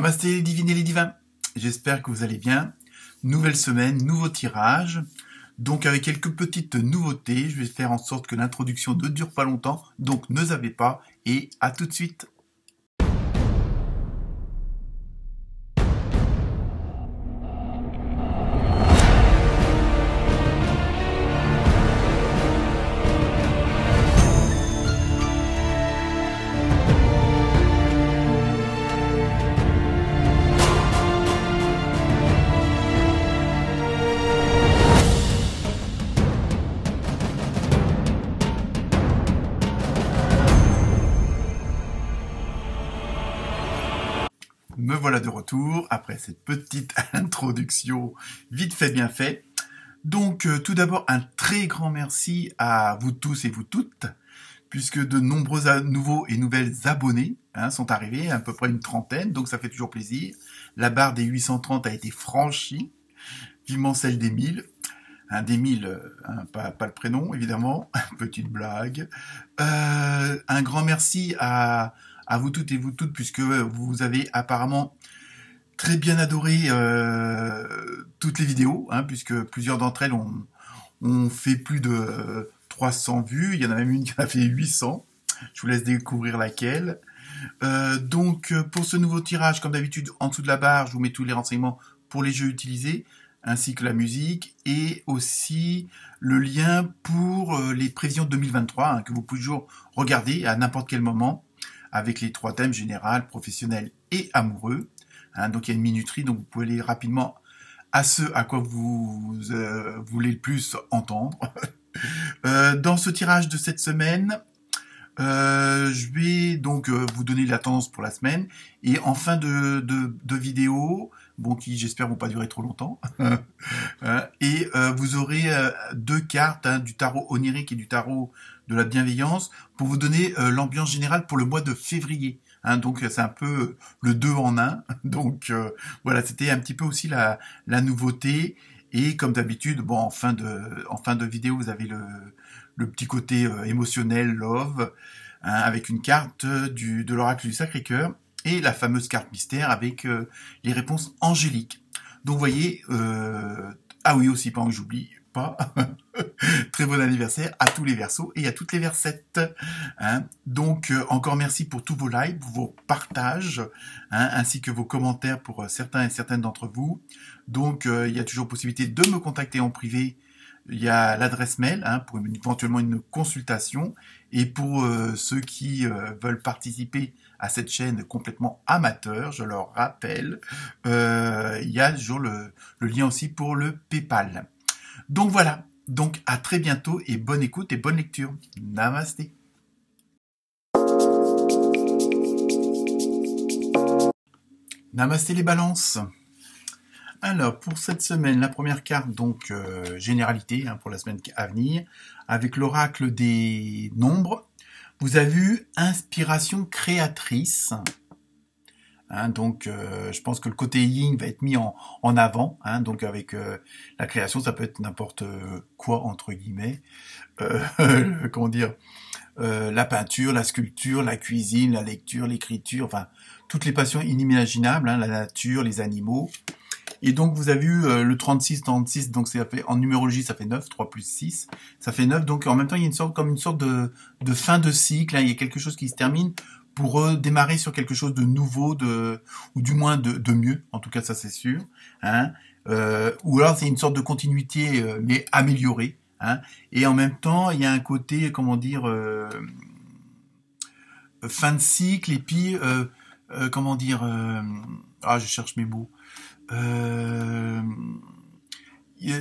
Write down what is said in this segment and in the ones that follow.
Namasté les divines et les divins, j'espère que vous allez bien. Nouvelle semaine, nouveau tirage. Donc avec quelques petites nouveautés, je vais faire en sorte que l'introduction ne dure pas longtemps, donc ne zappez pas et à tout de suite. Me voilà de retour après cette petite introduction vite fait bien fait. Donc tout d'abord un très grand merci à vous tous et vous toutes, puisque de nombreux nouveaux et nouvelles abonnés sont arrivés, à peu près une trentaine, donc ça fait toujours plaisir. La barre des 830 a été franchie, vivement celle des 1000. Des 1000, pas le prénom évidemment, petite blague. Un grand merci à vous toutes et vous toutes, puisque vous avez apparemment très bien adoré toutes les vidéos, puisque plusieurs d'entre elles ont fait plus de 300 vues. Il y en a même une qui en a fait 800. Je vous laisse découvrir laquelle. Donc pour ce nouveau tirage, comme d'habitude, en dessous de la barre, je vous mets tous les renseignements pour les jeux utilisés, ainsi que la musique, et aussi le lien pour les prévisions 2023, que vous pouvez toujours regarder à n'importe quel moment, avec les 3 thèmes général, professionnel et amoureux. Donc il y a une minuterie, donc vous pouvez aller rapidement à ce à quoi vous voulez le plus entendre. Dans ce tirage de cette semaine, je vais donc vous donner la tendance pour la semaine, et en fin de vidéo, qui j'espère vont pas durer trop longtemps, et vous aurez 2 cartes, du tarot onirique et du tarot de la bienveillance, pour vous donner l'ambiance générale pour le mois de février. Donc c'est un peu le 2 en 1. Donc voilà, c'était un petit peu aussi la nouveauté. Et comme d'habitude, en fin de vidéo, vous avez le petit côté émotionnel, love, avec une carte de l'oracle du Sacré-Cœur et la fameuse carte mystère avec les réponses angéliques. Donc vous voyez, ah oui aussi, pas que j'oublie pas, très bon anniversaire à tous les Verseaux et à toutes les Versettes. Donc encore merci pour tous vos likes, vos partages, ainsi que vos commentaires pour certains et certaines d'entre vous. Donc il y a toujours possibilité de me contacter en privé. Il y a l'adresse mail pour éventuellement une consultation, et pour ceux qui veulent participer à cette chaîne complètement amateur, je leur rappelle, il y a toujours le lien aussi pour le PayPal. Donc voilà, donc à très bientôt et bonne écoute et bonne lecture. Namasté. Namasté les balances. Alors, pour cette semaine, la première carte, donc généralité pour la semaine à venir, avec l'oracle des nombres. Vous avez vu inspiration créatrice. Donc, je pense que le côté yin va être mis en avant. Donc, avec la création, ça peut être n'importe quoi, entre guillemets. Comment dire, la peinture, la sculpture, la cuisine, la lecture, l'écriture, enfin, toutes les passions inimaginables, la nature, les animaux. Et donc, vous avez vu le 36, donc ça fait, en numérologie, ça fait 9, 3 plus 6, ça fait 9. Donc, en même temps, il y a une sorte de fin de cycle, il y a quelque chose qui se termine pour démarrer sur quelque chose de nouveau, ou du moins de mieux, en tout cas, ça c'est sûr. Ou alors, c'est une sorte de continuité, mais améliorée. Et en même temps, il y a un côté, comment dire, fin de cycle, et puis, comment dire, je cherche mes mots.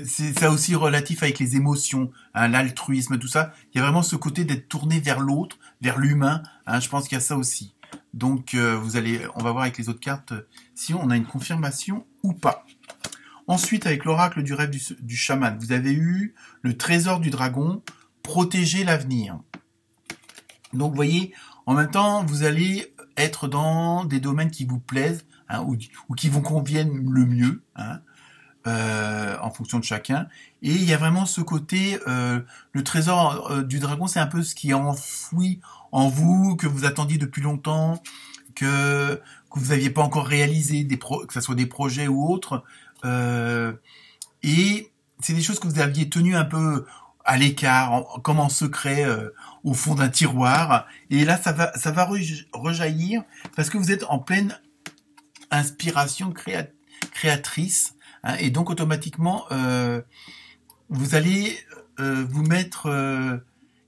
C'est ça aussi relatif avec les émotions, l'altruisme, tout ça. Il y a vraiment ce côté d'être tourné vers l'autre, vers l'humain. Je pense qu'il y a ça aussi. Donc on va voir avec les autres cartes si on a une confirmation ou pas. Ensuite, avec l'oracle du rêve du chaman, vous avez eu le trésor du dragon, protéger l'avenir. Donc vous voyez, en même temps, vous allez être dans des domaines qui vous plaisent, ou qui vous conviennent le mieux, en fonction de chacun. Et il y a vraiment ce côté, le trésor du dragon, c'est un peu ce qui est enfoui en vous, que vous attendiez depuis longtemps, que vous n'aviez pas encore réalisé, que ce soit des projets ou autres. Et c'est des choses que vous aviez tenues un peu à l'écart, comme en secret, au fond d'un tiroir. Et là, ça va rejaillir parce que vous êtes en pleine inspiration créatrice. Hein, et donc, automatiquement, vous allez vous mettre...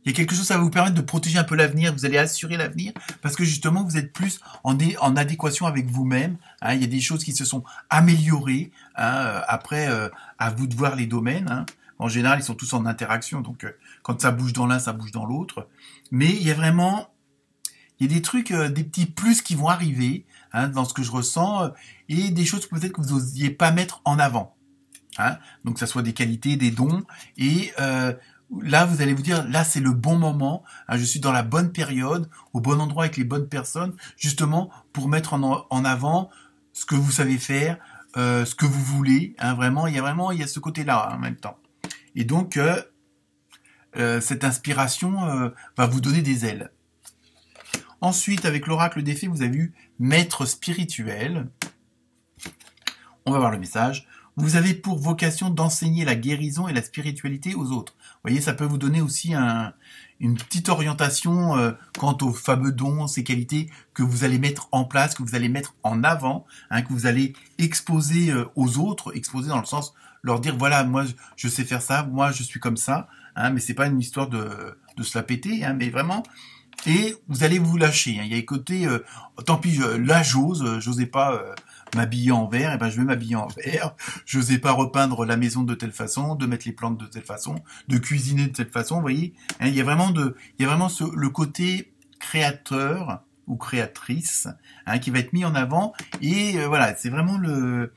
il y a quelque chose, ça va vous permettre de protéger un peu l'avenir. Vous allez assurer l'avenir parce que justement, vous êtes plus en adéquation avec vous-même. Hein, il y a des choses qui se sont améliorées. Hein, après, à vous de voir les domaines. Hein. En général, ils sont tous en interaction. Donc, quand ça bouge dans l'un, ça bouge dans l'autre. Mais il y a vraiment... Il y a des trucs, des petits plus qui vont arriver hein, dans ce que je ressens et des choses peut-être que vous n'osiez pas mettre en avant. Hein. Donc, que ça soit des qualités, des dons. Et là, vous allez vous dire, là, c'est le bon moment. Hein, je suis dans la bonne période, au bon endroit avec les bonnes personnes, justement pour mettre en avant ce que vous savez faire, ce que vous voulez. Hein, vraiment, il y a ce côté-là hein, en même temps. Et donc, cette inspiration va vous donner des ailes. Ensuite, avec l'oracle des fées, vous avez eu maître spirituel. On va voir le message. Vous avez pour vocation d'enseigner la guérison et la spiritualité aux autres. Vous voyez, ça peut vous donner aussi une petite orientation quant aux fameux dons, ces qualités que vous allez mettre en place, que vous allez mettre en avant, hein, que vous allez exposer aux autres, exposer dans le sens leur dire voilà, moi je sais faire ça, moi je suis comme ça, hein, mais c'est pas une histoire de se la péter, hein, mais vraiment. Et vous allez vous lâcher. Hein. Il y a les côtés, tant pis, là j'osais pas m'habiller en vert, et ben je vais m'habiller en vert. J'osais pas repeindre la maison de telle façon, de mettre les plantes de telle façon, de cuisiner de telle façon. Vous voyez, hein, il y a vraiment le côté créateur ou créatrice hein, qui va être mis en avant. Et voilà, c'est vraiment le.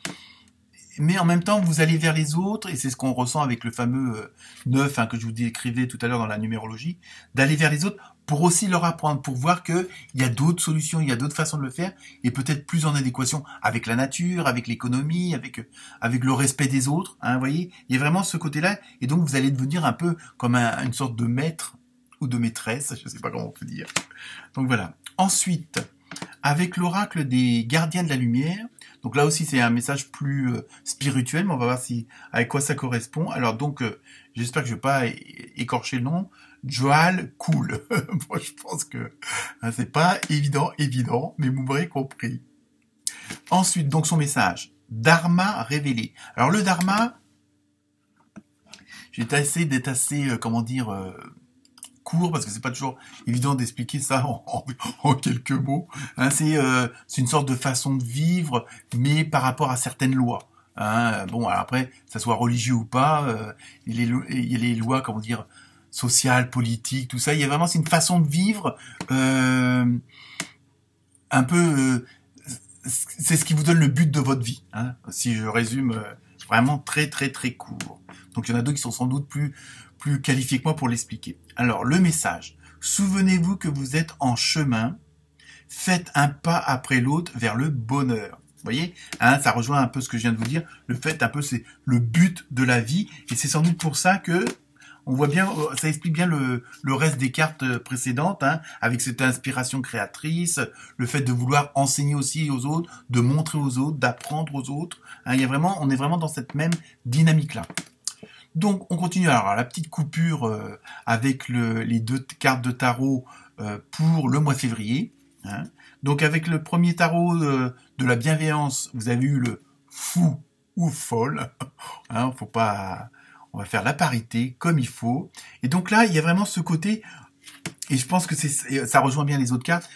Mais en même temps, vous allez vers les autres, et c'est ce qu'on ressent avec le fameux 9 hein, que je vous décrivais tout à l'heure dans la numérologie, d'aller vers les autres pour aussi leur apprendre, pour voir qu'il y a d'autres solutions, il y a d'autres façons de le faire, et peut-être plus en adéquation avec la nature, avec l'économie, avec le respect des autres. Hein, vous voyez, il y a vraiment ce côté-là, et donc vous allez devenir un peu comme une sorte de maître ou de maîtresse, je ne sais pas comment on peut dire. Donc voilà. Ensuite, avec l'oracle des gardiens de la lumière, donc là aussi c'est un message plus spirituel, mais on va voir avec quoi ça correspond. Alors donc, j'espère que je ne vais pas écorcher le nom, Joal Cool. Moi je pense que hein, c'est pas évident, mais vous m'aurez compris. Ensuite, donc son message, Dharma révélé. Alors le Dharma, j'ai essayé d'être assez, court parce que c'est pas toujours évident d'expliquer ça en quelques mots. Hein, c'est une sorte de façon de vivre, mais par rapport à certaines lois. Hein, bon, alors après, ça soit religieux ou pas, il y a les lois, sociales, politiques, tout ça. Il y a vraiment, c'est une façon de vivre un peu. C'est ce qui vous donne le but de votre vie. Hein, si je résume vraiment très très très court. Donc il y en a d'autres qui sont sans doute plus qualifiés que moi pour l'expliquer. Alors, le message. Souvenez-vous que vous êtes en chemin. Faites un pas après l'autre vers le bonheur. Vous voyez, hein, ça rejoint un peu ce que je viens de vous dire. Le fait, un peu, c'est le but de la vie. Et c'est sans doute pour ça que on voit bien, ça explique bien le reste des cartes précédentes, hein, avec cette inspiration créatrice, le fait de vouloir enseigner aussi aux autres, de montrer aux autres, d'apprendre aux autres. Hein, on est vraiment dans cette même dynamique-là. Donc, on continue. Alors, la petite coupure avec les deux cartes de tarot pour le mois de février. Hein. Donc, avec le premier tarot de la bienveillance, vous avez eu le fou ou folle. Hein, on va faire la parité comme il faut. Et donc là, il y a vraiment ce côté, et je pense que ça rejoint bien les autres cartes,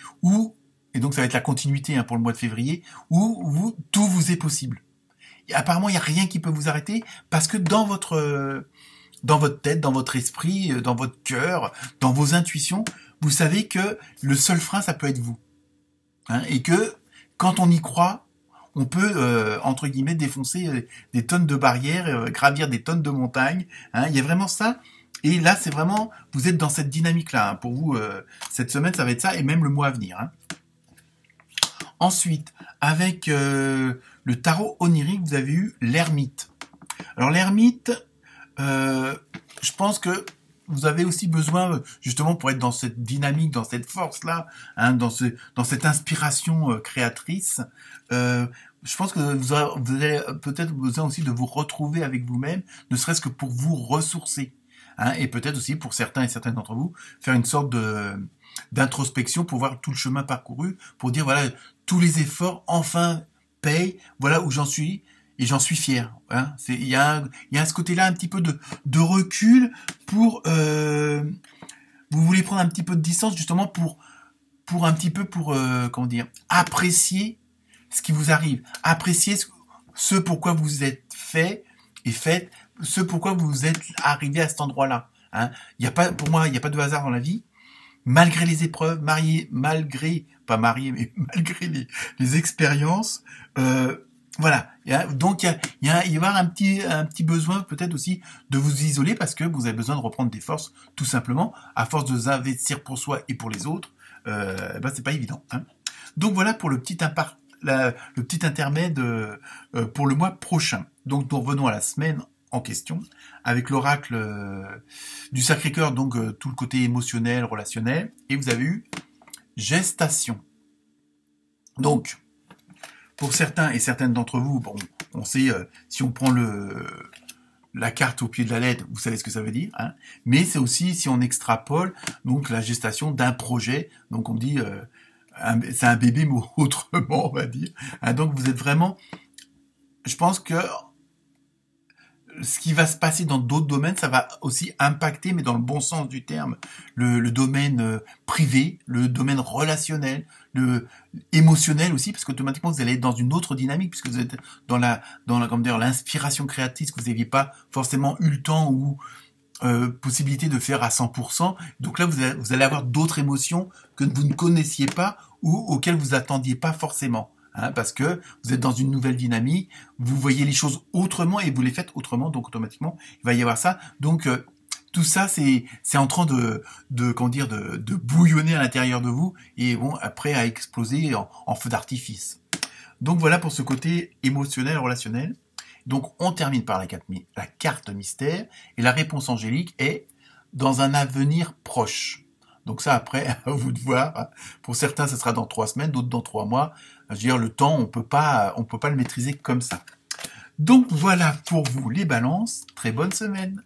et donc ça va être la continuité hein, pour le mois de février, où tout vous est possible. Et apparemment, il n'y a rien qui peut vous arrêter parce que dans votre tête, dans votre esprit, dans votre cœur, dans vos intuitions, vous savez que le seul frein, ça peut être vous. Hein, et que quand on y croit, on peut, entre guillemets, défoncer des tonnes de barrières, gravir des tonnes de montagnes. Hein, il y a vraiment ça. Et là, c'est vraiment, vous êtes dans cette dynamique-là. Hein. Pour vous, cette semaine, ça va être ça, et même le mois à venir. Hein. Ensuite, avec le tarot onirique, vous avez eu l'ermite. Alors l'ermite, je pense que vous avez aussi besoin, justement, pour être dans cette dynamique, dans cette force-là, hein, dans cette inspiration créatrice, je pense que vous avez peut-être besoin aussi de vous retrouver avec vous-même, ne serait-ce que pour vous ressourcer. Hein, et peut-être aussi, pour certains et certaines d'entre vous, faire une sorte d'introspection pour voir tout le chemin parcouru, pour dire, voilà, tous les efforts, enfin, payent, voilà où j'en suis, et j'en suis fier. Hein. Il y a ce côté-là un petit peu de recul pour... vous voulez prendre un petit peu de distance justement pour un petit peu comment dire, apprécier ce qui vous arrive, apprécier ce pourquoi vous êtes fait et faites, ce pourquoi vous êtes arrivé à cet endroit-là. Hein. Pour moi, il n'y a pas de hasard dans la vie. Malgré les épreuves, malgré les expériences, voilà. Donc il y a avoir un petit besoin peut-être aussi de vous isoler parce que vous avez besoin de reprendre des forces, tout simplement. À force de s'investir pour soi et pour les autres, c'est pas évident. Hein. Donc voilà pour le petit intermède pour le mois prochain. Donc nous revenons à la semaine en question avec l'oracle du Sacré-Cœur, donc tout le côté émotionnel, relationnel, et vous avez eu gestation. Donc pour certains et certaines d'entre vous, bon, on sait, si on prend la carte au pied de la lettre, vous savez ce que ça veut dire, hein, mais c'est aussi, si on extrapole, donc la gestation d'un projet, donc on dit, c'est un bébé, mais autrement, on va dire. Hein, donc vous êtes vraiment, je pense que ce qui va se passer dans d'autres domaines, ça va aussi impacter, mais dans le bon sens du terme, le domaine privé, le domaine relationnel, le émotionnel aussi, parce qu'automatiquement vous allez être dans une autre dynamique, puisque vous êtes dans comme dire, l'inspiration créatrice que vous n'aviez pas forcément eu le temps ou possibilité de faire à 100%. Donc là, vous allez avoir d'autres émotions que vous ne connaissiez pas ou auxquelles vous attendiez pas forcément. Hein, parce que vous êtes dans une nouvelle dynamique, vous voyez les choses autrement et vous les faites autrement, donc automatiquement, il va y avoir ça. Donc tout ça, c'est en train de bouillonner à l'intérieur de vous et bon, après à exploser en feu d'artifice. Donc voilà pour ce côté émotionnel, relationnel. Donc on termine par la carte mystère et la réponse angélique est dans un avenir proche. Donc ça, après, à vous de voir. Pour certains, ce sera dans 3 semaines, d'autres dans 3 mois. Je veux dire, le temps, on peut pas le maîtriser comme ça. Donc voilà pour vous les balances. Très bonne semaine.